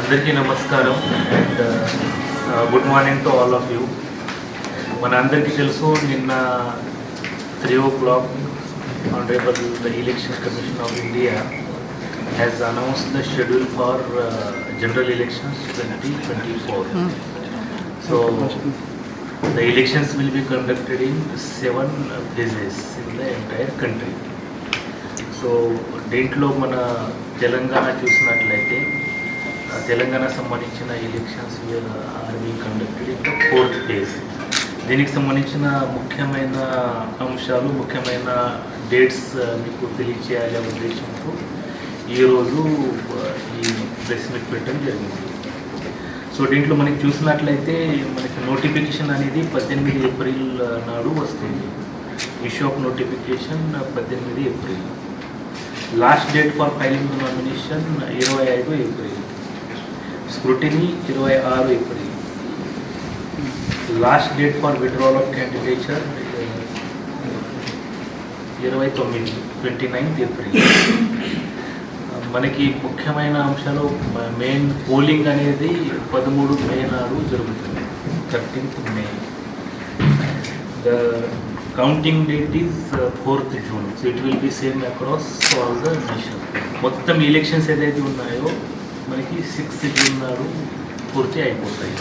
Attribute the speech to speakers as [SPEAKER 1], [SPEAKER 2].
[SPEAKER 1] అందరికీ నమస్కారం and good morning to all of you. మన అందరికీ తెలుసు, నిన్న 3 o'clock Honorable the Election Commission of India has announced the schedule for general elections 2024. So the elections will be conducted in 7 phases in the entire country. So దీంట్లో మన తెలంగాణ చూసినట్లయితే తెలంగాణ సంబంధించిన elections are being conducted in the 4th phase. దీనికి సంబంధించిన ముఖ్యమైన అంశాలు, ముఖ్యమైన dates మీకు తెలియచేయాలనే ఉద్దేశంతో ఈరోజు ఈ ప్రెస్ మీట్ పెట్టడం జరిగింది. సో దీంట్లో మనకి చూసినట్లయితే మనకి నోటిఫికేషన్ అనేది 18 ఏప్రిల్ నాడు వస్తుంది. Issue of notification 18 April. Last date for filing nomination 25 April. Scrutiny 26 April. Last date for withdrawal of candidature 29 April. మనకి ముఖ్యమైన అంశాలు, మెయిన్ పోలింగ్ అనేది 13 మే నాడు జరుగుతుంది, 13th May. The counting date is 4th June. So it will be same across all the nation. మొత్తం elections ఏదైతే ఉన్నాయో మనకి 6th June నాడు పూర్తి అయిపోతాయి.